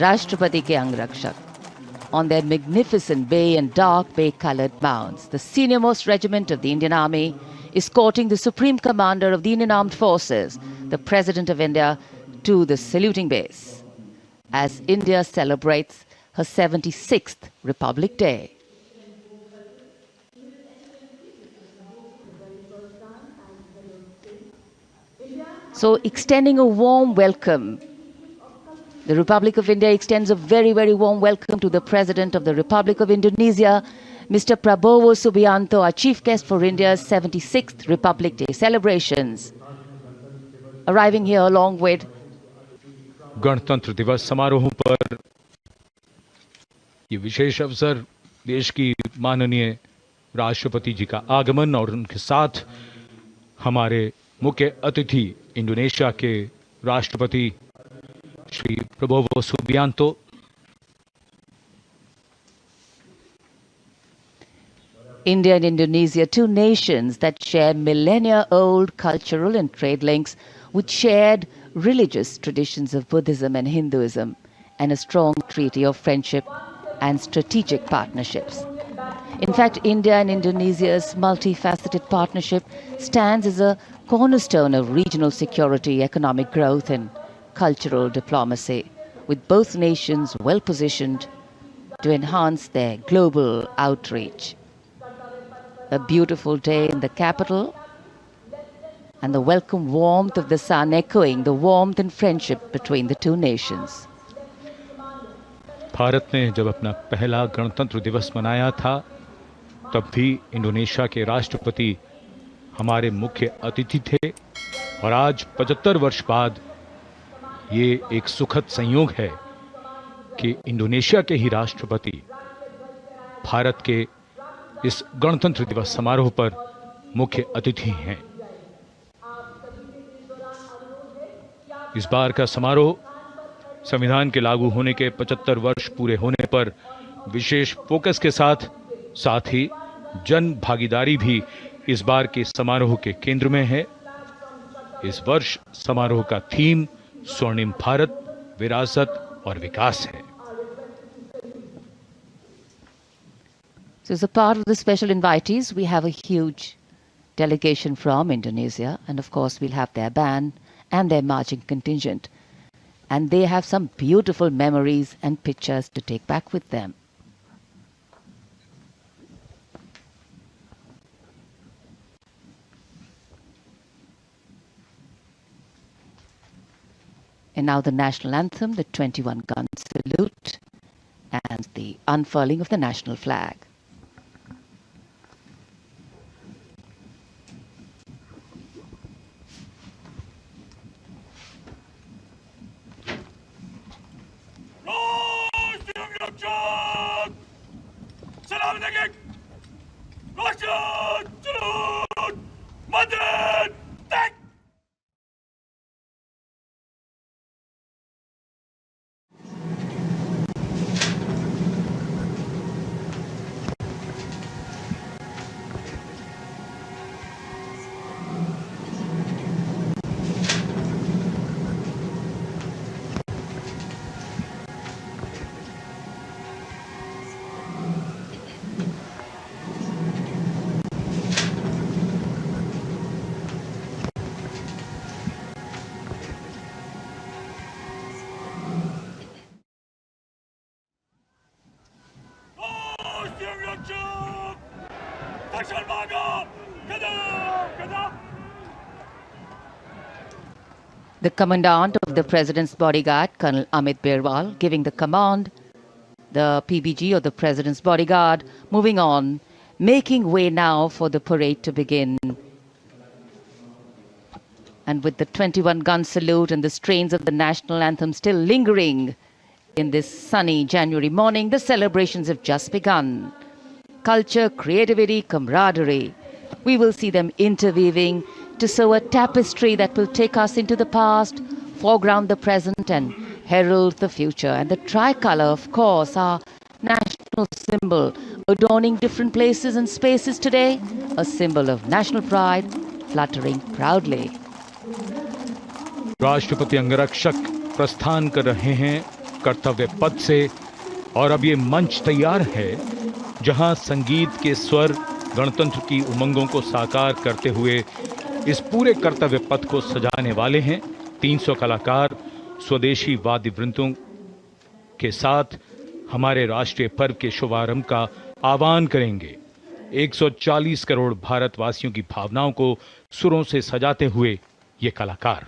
Rashtrapati ke Angrakshak. On their magnificent bay and dark bay-colored mounts, the senior-most regiment of the Indian Army, escorting the Supreme Commander of the Indian Armed Forces, the President of India, to the saluting base, as India celebrates her 76th Republic Day. So, extending a warm welcome, the Republic of India extends a very, very warm welcome to the President of the Republic of Indonesia, Mr. Prabowo Subianto, our chief guest for India's 76th Republic Day celebrations, arriving here along with गणतंत्र दिवस समारोह पर ये विशेष अवसर देश की माननीय राष्ट्रपति जी का आगमन और उनके साथ हमारे मुख्य अतिथि इंडोनेशिया के राष्ट्रपति Shri Prabowo Subianto. India and Indonesia, two nations that share millennia-old cultural and trade links with shared religious traditions of Buddhism and Hinduism, and a strong treaty of friendship and strategic partnerships. In fact, India and Indonesia's multifaceted partnership stands as a cornerstone of regional security, economic growth and cultural diplomacy, with both nations well positioned to enhance their global outreach. A beautiful day in the capital, and the welcome warmth of the sun echoing the warmth and friendship between the two nations. Bharat ने जब अपना पहला गणतंत्र दिवस मनाया था, तब भी इंडोनेशिया के राष्ट्रपति हमारे मुख्य अतिथि थे, और आज 75 वर्ष बाद ये एक सुखद संयोग है कि इंडोनेशिया के ही राष्ट्रपति भारत के इस गणतंत्र दिवस समारोह पर मुख्य अतिथि हैं। इस बार का समारोह संविधान के लागू होने के 75 वर्ष पूरे होने पर विशेष फोकस के साथ ही जन भागीदारी भी इस बार के समारोह के केंद्र में है। इस वर्ष समारोह का थीम स्वर्णिम भारत, विरासत और विकास है। So as a part of the special invitees, we have a huge delegation from Indonesia, and of course we'll have their band and their marching contingent. And they have some beautiful memories and pictures to take back with them. And now the national anthem, the 21-gun salute, and the unfurling of the national flag. The commandant of the President's bodyguard, Colonel Amit Birwal, giving the command, the PBG or the President's bodyguard, moving on, making way now for the parade to begin. And with the 21-gun salute and the strains of the national anthem still lingering in this sunny January morning, the celebrations have just begun. Culture, creativity, camaraderie. We will see them interweaving to sew a tapestry that will take us into the past, foreground the present and herald the future. And the tricolour, of course, our national symbol, adorning different places and spaces today, a symbol of national pride, fluttering proudly. राष्ट्रपति अंगरक्षक प्रस्थान कर रहे हैं कर्तव्य पथ से। और अब ये मंच तैयार है जहां संगीत के स्वर गणतंत्र की उमंगों को साकार करते हुए इस पूरे कर्तव्य पथ को सजाने वाले हैं। 300 कलाकार स्वदेशी वाद्य वृंदों के साथ हमारे राष्ट्रीय पर्व के शुभारंभ का आह्वान करेंगे। 140 करोड़ भारतवासियों की भावनाओं को सुरों से सजाते हुए ये कलाकार।